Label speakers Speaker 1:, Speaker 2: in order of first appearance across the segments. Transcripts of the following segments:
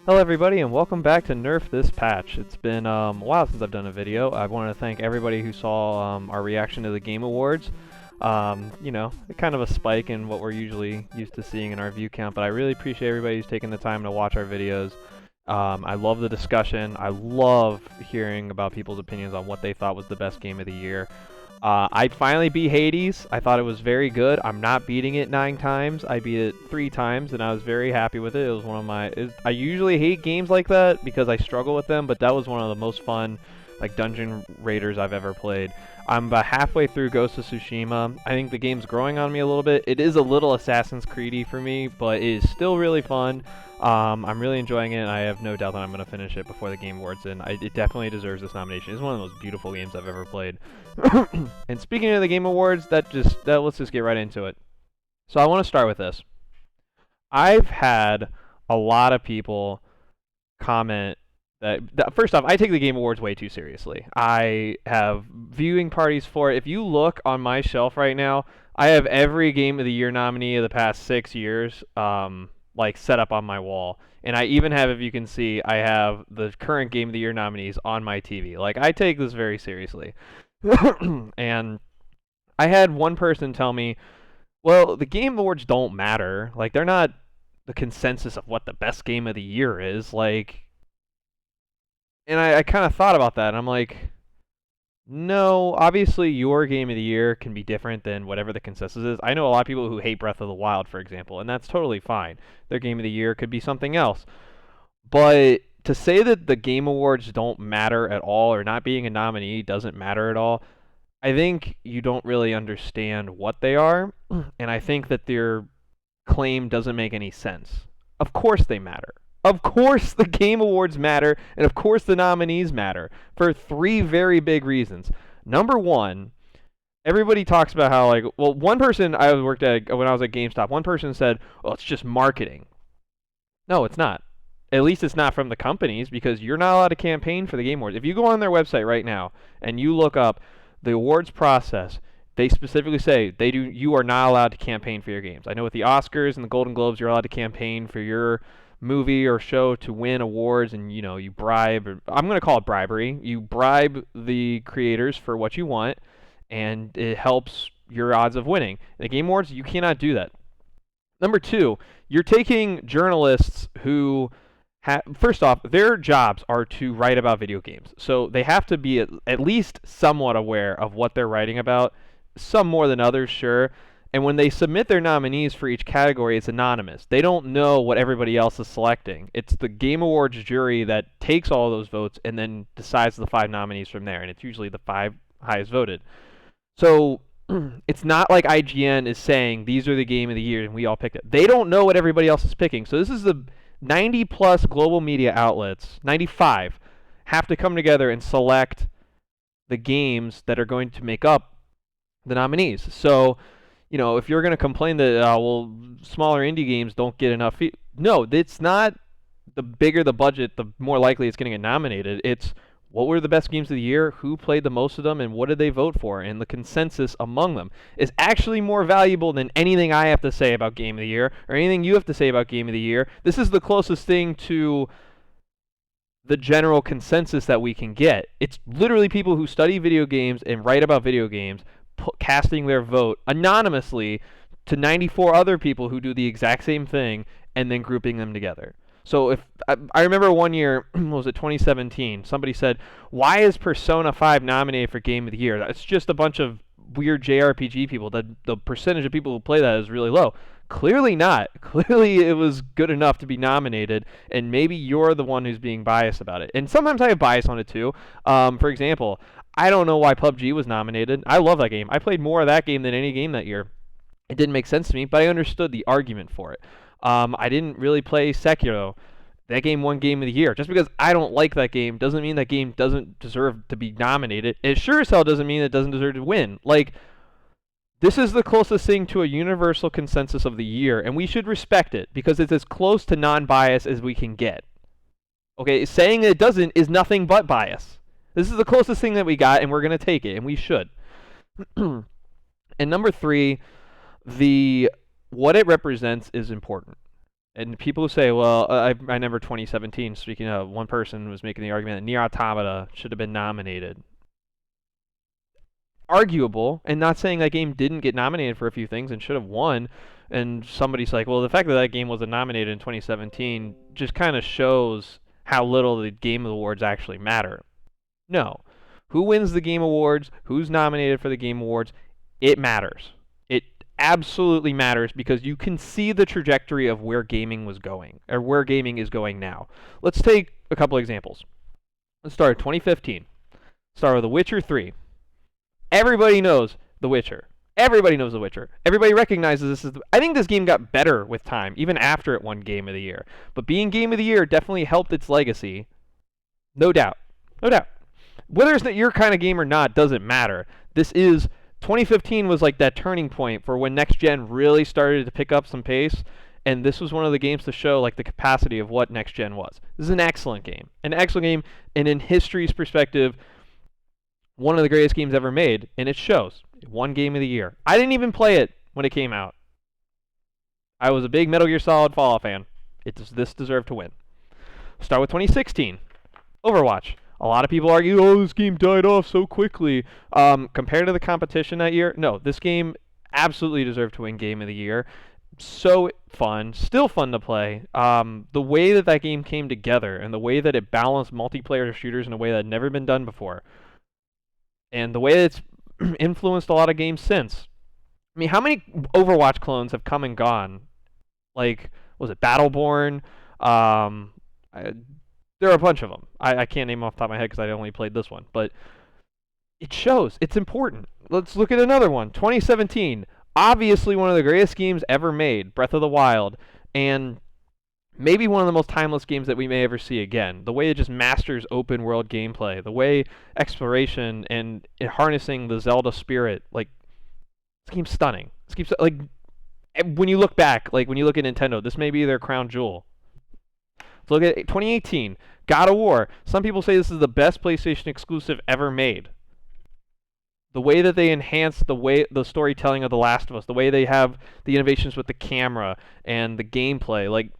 Speaker 1: Hello everybody and welcome back to Nerf This Patch. It's been a while since I've done a video. I want to thank everybody who saw our reaction to the Game Awards. Kind of a spike in what we're usually used to seeing in our view count, but I really appreciate everybody who's taking the time to watch our videos. I love the discussion. I love hearing about people's opinions on what they thought was the best game of the year. I finally beat Hades. I thought it was very good. I'm not beating it 9 times. I beat it 3 times, and I was very happy with it. It was one of my... I usually hate games like that because I struggle with them, but that was one of the most fun dungeon raiders I've ever played. I'm about halfway through Ghost of Tsushima. I think the game's growing on me a little bit. It is a little Assassin's Creed-y for me, but it is still really fun. I'm really enjoying it, and I have no doubt that I'm going to finish it before the Game Awards, and it definitely deserves this nomination. It's one of the most beautiful games I've ever played. And speaking of the Game Awards, let's just get right into it. So I want to start with this. I've had a lot of people comment that first off, I take the Game Awards way too seriously. I have viewing parties for it. If you look on my shelf right now, I have every Game of the Year nominee of the past 6 years set up on my wall. And I even have, if you can see, I have the current Game of the Year nominees on my TV. I take this very seriously. And I had one person tell me, well, the Game Awards don't matter. They're not the consensus of what the best game of the year is. And I kind of thought about that, and I'm like, no, obviously your game of the year can be different than whatever the consensus is. I know a lot of people who hate Breath of the Wild, for example, and that's totally fine. Their game of the year could be something else. But to say that the Game Awards don't matter at all, or not being a nominee doesn't matter at all, I think you don't really understand what they are, and I think that their claim doesn't make any sense. Of course they matter. Of course the Game Awards matter, and of course the nominees matter, for 3 very big reasons. Number one, everybody talks about how, one person I worked at when I was at GameStop, one person said, well, it's just marketing. No, it's not. At least it's not from the companies, because you're not allowed to campaign for the Game Awards. If you go on their website right now and you look up the awards process, they specifically say you are not allowed to campaign for your games. I know with the Oscars and the Golden Globes, you're allowed to campaign for your movie or show to win awards, and you bribe, or I'm going to call it bribery. You bribe the creators for what you want, and it helps your odds of winning. In the Game Awards, you cannot do that. Number two, you're taking journalists who first off, their jobs are to write about video games. So they have to be at least somewhat aware of what they're writing about, some more than others, sure. And when they submit their nominees for each category, it's anonymous. They don't know what everybody else is selecting. It's the Game Awards jury that takes all those votes and then decides the 5 nominees from there, and it's usually the 5 highest voted. So it's not like IGN is saying these are the game of the year and we all picked it. They don't know what everybody else is picking. So this is the 90 plus global media outlets, 95, have to come together and select the games that are going to make up the nominees. So if you're going to complain that, smaller indie games don't get enough no, it's not the bigger the budget, the more likely it's going to get nominated. It's what were the best games of the year, who played the most of them, and what did they vote for, and the consensus among them is actually more valuable than anything I have to say about Game of the Year, or anything you have to say about Game of the Year. This is the closest thing to the general consensus that we can get. It's literally people who study video games and write about video games casting their vote anonymously to 94 other people who do the exact same thing and then grouping them together. So if I remember one year, what was it, 2017, somebody said, why is Persona 5 nominated for Game of the Year? It's just a bunch of weird JRPG people. The percentage of people who play that is really low. Clearly not. Clearly it was good enough to be nominated, and maybe you're the one who's being biased about it. And sometimes I have bias on it too. For example, I don't know why PUBG was nominated. I love that game. I played more of that game than any game that year. It didn't make sense to me, but I understood the argument for it. I didn't really play Sekiro. That game won Game of the Year. Just because I don't like that game doesn't mean that game doesn't deserve to be nominated. It sure as hell doesn't mean it doesn't deserve to win. This is the closest thing to a universal consensus of the year, and we should respect it because it's as close to non-bias as we can get. Okay, saying that it doesn't is nothing but bias. This is the closest thing that we got, and we're going to take it, and we should. And number 3, what it represents is important. And people who say, well, I remember 2017, speaking of, one person was making the argument that Nier Automata should have been nominated. Arguable, and not saying that game didn't get nominated for a few things and should have won. And somebody's like, well, the fact that that game wasn't nominated in 2017 just kind of shows how little the Game Awards actually matter. No. Who wins the Game Awards, who's nominated for the Game Awards, it matters. It absolutely matters because you can see the trajectory of where gaming was going, or where gaming is going now. Let's take a couple examples. Let's start 2015. Start with The Witcher 3. Everybody knows The Witcher. Everybody knows The Witcher. Everybody recognizes this is. I think this game got better with time, even after it won Game of the Year. But being Game of the Year definitely helped its legacy. No doubt. No doubt. Whether it's not your kind of game or not doesn't matter. 2015 was like that turning point for when next gen really started to pick up some pace, and this was one of the games to show like the capacity of what next gen was. This is an excellent game. An excellent game, and in history's perspective, one of the greatest games ever made, and it shows. It won Game of the Year. I didn't even play it when it came out. I was a big Metal Gear Solid Fallout fan. This deserved to win. Start with 2016. Overwatch. A lot of people argue, oh, this game died off so quickly. Compared to the competition that year, no, this game absolutely deserved to win Game of the Year. So fun, still fun to play. The way that that game came together and the way that it balanced multiplayer shooters in a way that had never been done before, and the way that it's influenced a lot of games since. I mean, how many Overwatch clones have come and gone? Like, was it Battleborn? There are a bunch of them. I can't name off the top of my head because I only played this one. But it shows. It's important. Let's look at another one. 2017. Obviously one of the greatest games ever made. Breath of the Wild. And maybe one of the most timeless games that we may ever see again. The way it just masters open world gameplay. The way exploration and harnessing the Zelda spirit. Like, this game's stunning. This game's, like, when you look back, like when you look at Nintendo, this may be their crown jewel. So look at 2018, God of War. Some people say this is the best PlayStation exclusive ever made. The way that they enhance the storytelling of The Last of Us, the way they have the innovations with the camera and the gameplay, like,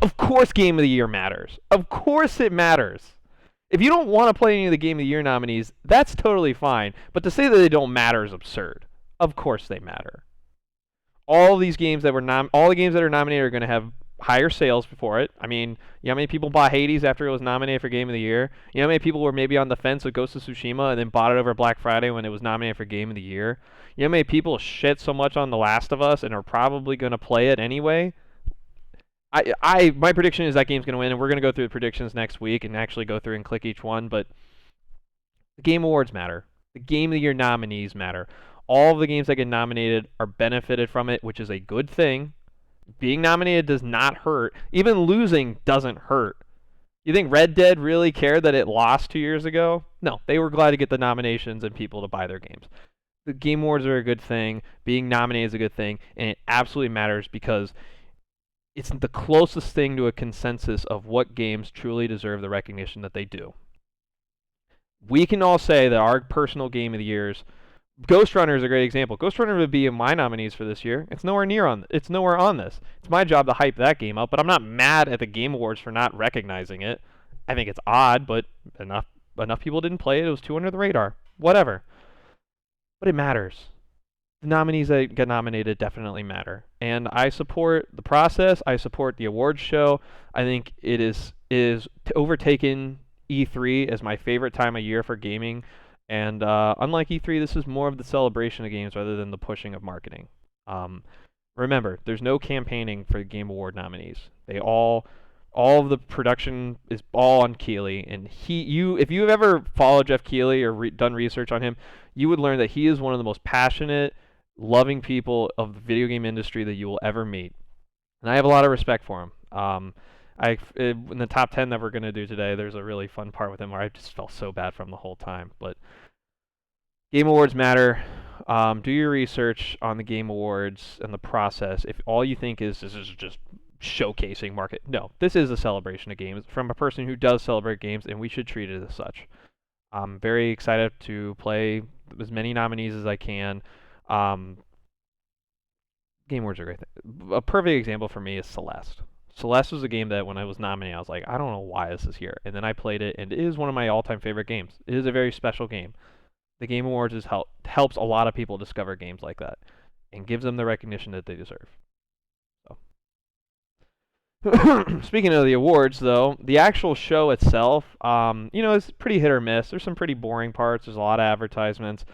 Speaker 1: of course Game of the Year matters. Of course it matters. If you don't want to play any of the Game of the Year nominees, that's totally fine. But to say that they don't matter is absurd. Of course they matter. All these games that all the games that are nominated are going to have higher sales before it. I mean, you know how many people bought Hades after it was nominated for Game of the Year? You know how many people were maybe on the fence with Ghost of Tsushima and then bought it over Black Friday when it was nominated for Game of the Year? You know how many people shit so much on The Last of Us and are probably going to play it anyway? My prediction is that game's going to win, and we're going to go through the predictions next week and actually go through and click each one, but the Game Awards matter. The Game of the Year nominees matter. All of the games that get nominated are benefited from it, which is a good thing. Being nominated does not hurt. Even losing doesn't hurt. You think Red Dead really cared that it lost 2 years ago? No, they were glad to get the nominations and people to buy their games. The Game Awards are a good thing. Being nominated is a good thing, and it absolutely matters because it's the closest thing to a consensus of what games truly deserve the recognition that they do. We can all say that our personal Game of the Years, Ghost Runner is a great example. Ghost Runner would be in my nominees for this year. It's nowhere on this. It's my job to hype that game up, but I'm not mad at the Game Awards for not recognizing it. I think it's odd, but enough people didn't play it. It was too under the radar. Whatever. But it matters. The nominees that get nominated definitely matter. And I support the process. I support the awards show. I think it is overtaken E3 as my favorite time of year for gaming. And unlike E3, this is more of the celebration of games rather than the pushing of marketing. Remember, there's no campaigning for the Game Award nominees. All of the production is all on Keighley, and if you have ever followed Jeff Keighley or done research on him, you would learn that he is one of the most passionate, loving people of the video game industry that you will ever meet. And I have a lot of respect for him. In the top 10 that we're going to do today, there's a really fun part with him where I just felt so bad for him the whole time. But Game Awards matter. Do your research on the Game Awards and the process. If all you think is this is just showcasing market, no, this is a celebration of games from a person who does celebrate games, and we should treat it as such. I'm very excited to play as many nominees as I can. Game Awards are great. A perfect example for me is Celeste. Celeste was a game that when I was nominated, I was like, I don't know why this is here. And then I played it, and it is one of my all-time favorite games. It is a very special game. The Game Awards helps a lot of people discover games like that and gives them the recognition that they deserve. So. Speaking of the awards, though, the actual show itself, is pretty hit or miss. There's some pretty boring parts. There's a lot of advertisements.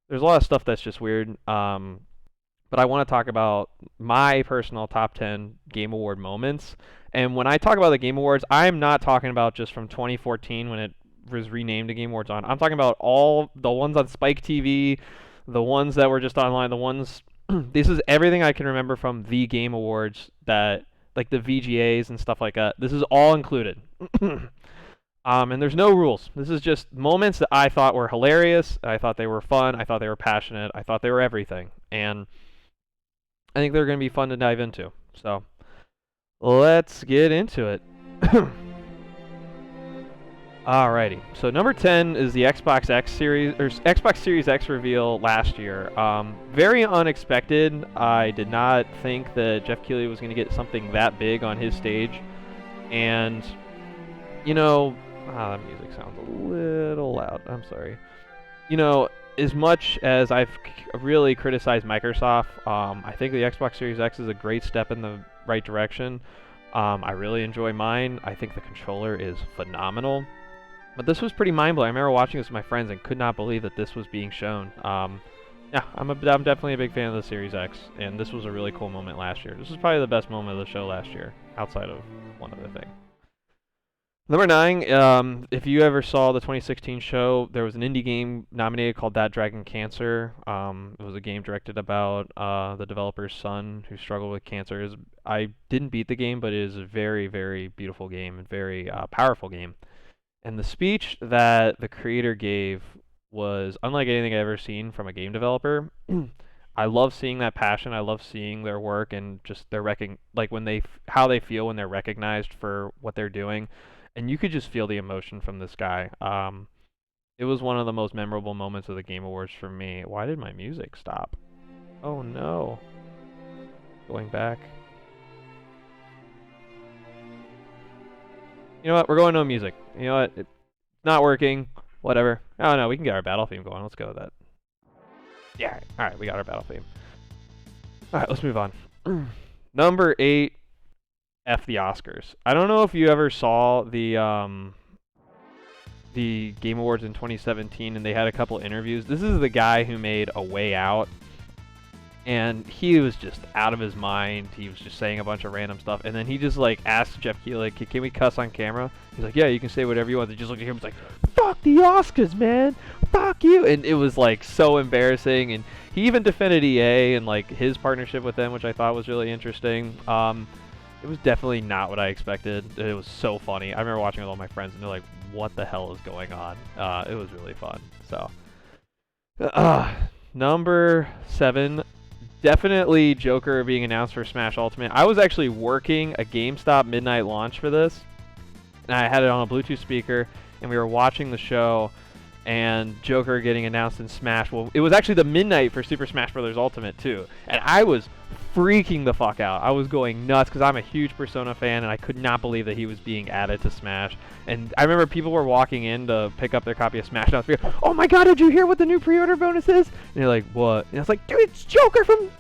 Speaker 1: There's a lot of stuff that's just weird. But I want to talk about my personal top 10 Game Award moments. And when I talk about the Game Awards, I'm not talking about just from 2014 when it was renamed the Game Awards on. I'm talking about all the ones on Spike TV, the ones that were just online, the ones... This is everything I can remember from the Game Awards that... like the VGAs and stuff like that. This is all included. And there's no rules. This is just moments that I thought were hilarious. I thought they were fun. I thought they were passionate. I thought they were everything. And I think they're going to be fun to dive into. So let's get into it. Alrighty. So number 10 is the Xbox X Series or Xbox Series X reveal last year. Very unexpected. I did not think that Jeff Keighley was going to get something that big on his stage. And that music sounds a little loud. I'm sorry. As much as I've really criticized Microsoft, I think the Xbox Series X is a great step in the right direction. I really enjoy mine. I think the controller is phenomenal. But this was pretty mind-blowing. I remember watching this with my friends and could not believe that this was being shown. Yeah, I'm definitely a big fan of the Series X, and this was a really cool moment last year. This was probably the best moment of the show last year, outside of one other thing. Number 9, if you ever saw the 2016 show, there was an indie game nominated called That Dragon Cancer. It was a game directed about the developer's son who struggled with cancer. I didn't beat the game, but it is a very, very beautiful game and very powerful game. And the speech that the creator gave was unlike anything I've ever seen from a game developer. I love seeing that passion. I love seeing their work and just their how they feel when they're recognized for what they're doing. And you could just feel the emotion from this guy. It was one of the most memorable moments of the Game Awards for me. Why did my music stop? Oh no. Going back. You know what? We're going no music. You know what? It's not working. Whatever. Oh no, we can get our battle theme going. Let's go with that. Yeah. Alright, we got our battle theme. Alright, let's move on. Number 8. F the Oscars. I don't know if you ever saw the Game Awards in 2017 and they had a couple interviews. This is the guy who made A Way Out. And he was just out of his mind. He was just saying a bunch of random stuff. And then he just asked Jeff Keighley, can we cuss on camera? He's like, yeah, you can say whatever you want. He just looked at him and was like, fuck the Oscars, man. Fuck you. And it was so embarrassing. And he even defended EA and his partnership with them, which I thought was really interesting. It was definitely not what I expected. It was so funny. I remember watching with all my friends and they're like, what the hell is going on? It was really fun. So, number 7. Definitely Joker being announced for Smash Ultimate. I was actually working a GameStop midnight launch for this, and I had it on a Bluetooth speaker, and we were watching the show, and Joker getting announced in Smash. Well, it was actually the midnight for Super Smash Bros. Ultimate, too, and I was freaking the fuck out. I was going nuts because I'm a huge Persona fan, and I could not believe that he was being added to Smash. And I remember people were walking in to pick up their copy of Smash, and I was like, oh my god, did you hear what the new pre-order bonus is? And they're like, what? And I was like, dude, it's Joker from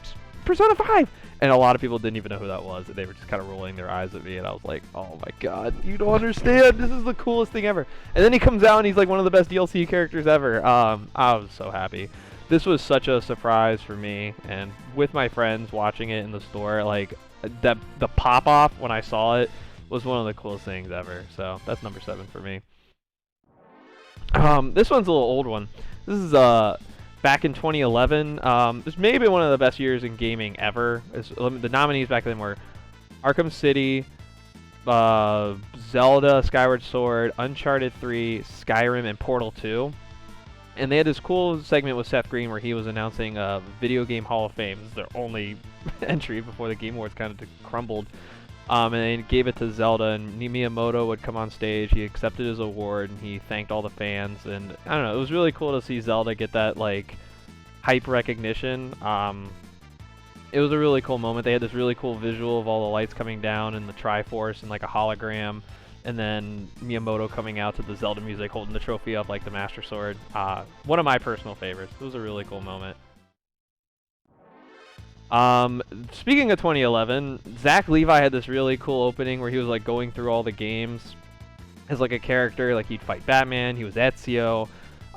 Speaker 1: Persona 5! And a lot of people didn't even know who that was. They were just kind of rolling their eyes at me, and I was like, oh my god, you don't understand. This is the coolest thing ever. And then he comes out, and he's one of the best DLC characters ever. I was so happy. This was such a surprise for me, and with my friends watching it in the store, the pop-off when I saw it was one of the coolest things ever. So that's number 7 for me. This one's a little old one. This is back in 2011. This may have been one of the best years in gaming ever. The nominees back then were Arkham City, Zelda, Skyward Sword, Uncharted 3, Skyrim, and Portal 2. And they had this cool segment with Seth Green where he was announcing Video Game Hall of Fame. This is their only entry before the Game Awards kind of crumbled. And they gave it to Zelda, and Miyamoto would come on stage. He accepted his award, and he thanked all the fans. And I don't know, it was really cool to see Zelda get that hype recognition. it was a really cool moment. They had this really cool visual of all the lights coming down and the Triforce and like a hologram, and then Miyamoto coming out to the Zelda music, holding the trophy up like the Master Sword. One of my personal favorites. It was a really cool moment. Speaking of 2011, Zach Levi had this really cool opening where he was like going through all the games as like a character. Like he'd fight Batman, he was Ezio.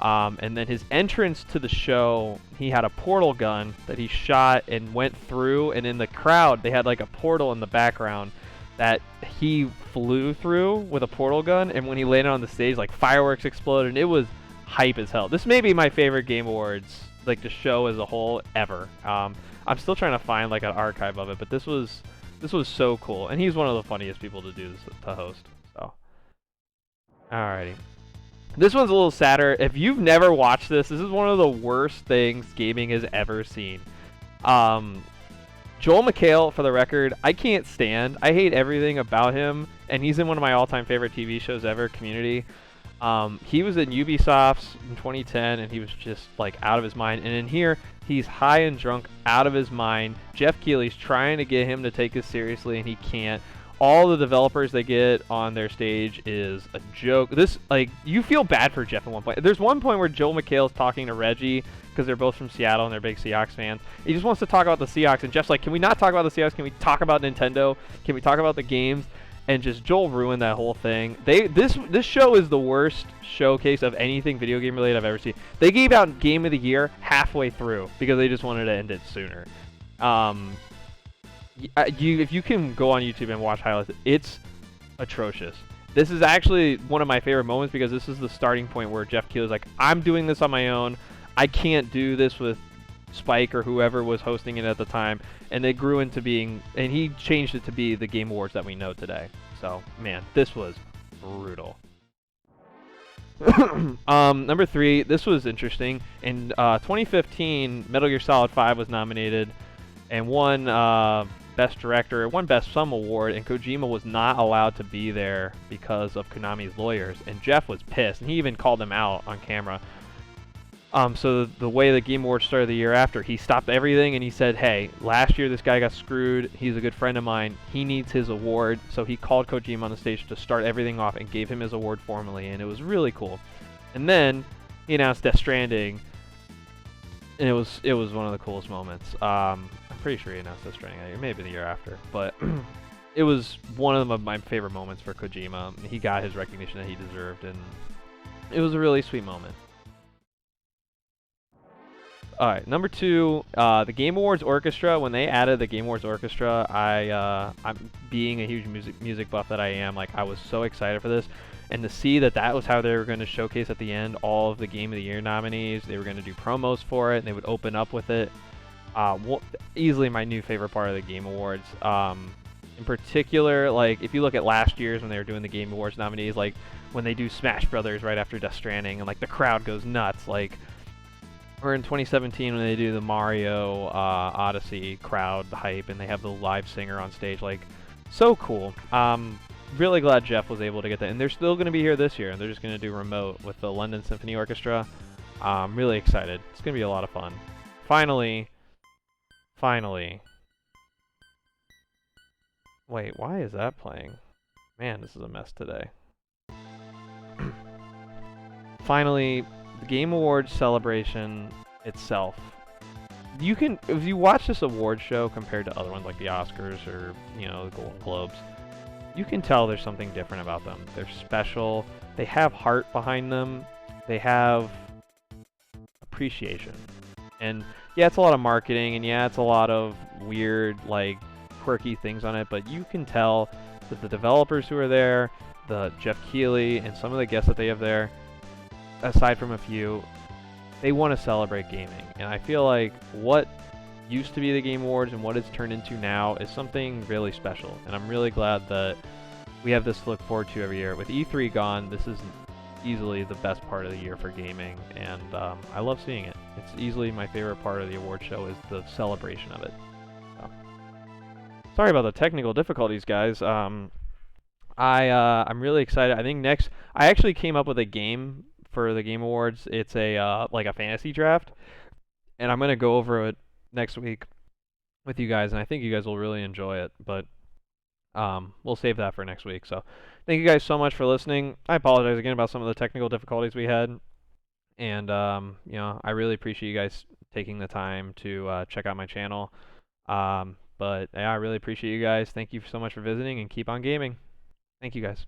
Speaker 1: And then his entrance to the show, he had a portal gun that he shot and went through, and in the crowd they had like a portal in the background that he flew through with a portal gun, and when he landed on the stage, like fireworks exploded, and it was hype as hell. This may be my favorite Game Awards, like the show as a whole, ever. I'm still trying to find like an archive of it, but this was so cool, and he's one of the funniest people to do this, to host. So, alrighty. This one's a little sadder. If you've never watched this is one of the worst things gaming has ever seen. Joel McHale, for the record, I can't stand. I hate everything about him, and he's in one of my all-time favorite TV shows ever, Community. He was in Ubisoft's in 2010, and he was just like out of his mind. And in here, he's high and drunk, out of his mind. Jeff Keighley's trying to get him to take this seriously, and he can't. All the developers they get on their stage is a joke. This, like, you feel bad for Jeff at one point. There's one point where Joel McHale's talking to Reggie, because they're both from Seattle and they're big Seahawks fans. He just wants to talk about the Seahawks, and Jeff's like, can we not talk about the Seahawks? Can we talk about Nintendo? Can we talk about the games? And just Joel ruined that whole thing. This show is the worst showcase of anything video game related I've ever seen. They gave out Game of the Year halfway through because they just wanted to end it sooner. If you can go on YouTube and watch highlights, it's atrocious. This is actually one of my favorite moments because this is the starting point where Jeff Keighley's like, I'm doing this on my own. I can't do this with Spike or whoever was hosting it at the time. And they grew into being, and he changed it to be the Game Awards that we know today. So, man, this was brutal. Number 3, this was interesting. In 2015, Metal Gear Solid 5 was nominated and won Best Director, won Best Some Award, and Kojima was not allowed to be there because of Konami's lawyers, and Jeff was pissed, and he even called him out on camera. So the way the Game Awards started the year after, he stopped everything and he said, hey, last year this guy got screwed, he's a good friend of mine, he needs his award, so he called Kojima on the stage to start everything off and gave him his award formally, and it was really cool. And then he announced Death Stranding, and it was one of the coolest moments. I'm pretty sure he announced Death Stranding that year, maybe the year after, but it was one of my favorite moments for Kojima. He got his recognition that he deserved, and it was a really sweet moment. Alright, number 2, the Game Awards Orchestra. When they added the Game Awards Orchestra, I'm being a huge music buff that I am, like, I was so excited for this. And to see that was how they were going to showcase at the end all of the Game of the Year nominees. They were going to do promos for it, and they would open up with it. Easily my new favorite part of the Game Awards. In particular, like, if you look at last year's when they were doing the Game Awards nominees, like, when they do Smash Brothers right after Death Stranding, and, like, the crowd goes nuts, like... Or in 2017 when they do the Mario Odyssey crowd hype and they have the live singer on stage, like, so cool. Really glad Jeff was able to get that. And they're still going to be here this year, and they're just going to do remote with the London Symphony Orchestra. I'm really excited. It's going to be a lot of fun. Finally. Wait, why is that playing? Man, this is a mess today. Finally, the Game Awards celebration itself. You can, if you watch this award show compared to other ones like the Oscars or, you know, the Golden Globes, you can tell there's something different about them. They're special. They have heart behind them. They have appreciation. And yeah, it's a lot of marketing, and yeah, it's a lot of weird, like, quirky things on it, but you can tell that the developers who are there, the Jeff Keighley, and some of the guests that they have there, aside from a few, they want to celebrate gaming. And I feel like what used to be the Game Awards and what it's turned into now is something really special. And I'm really glad that we have this to look forward to every year. With E3 gone, this is easily the best part of the year for gaming, and I love seeing it. It's easily my favorite part of the award show is the celebration of it. So. Sorry about the technical difficulties, guys. I'm really excited. I think next, I actually came up with a game for the Game Awards. It's a like a fantasy draft, and I'm gonna go over it next week with you guys, and I think you guys will really enjoy it. But we'll save that for next week. So thank you guys so much for listening. I apologize again about some of the technical difficulties we had, and I really appreciate you guys taking the time to check out my channel. But yeah, I really appreciate you guys. Thank you so much for visiting, and keep on gaming. Thank you guys.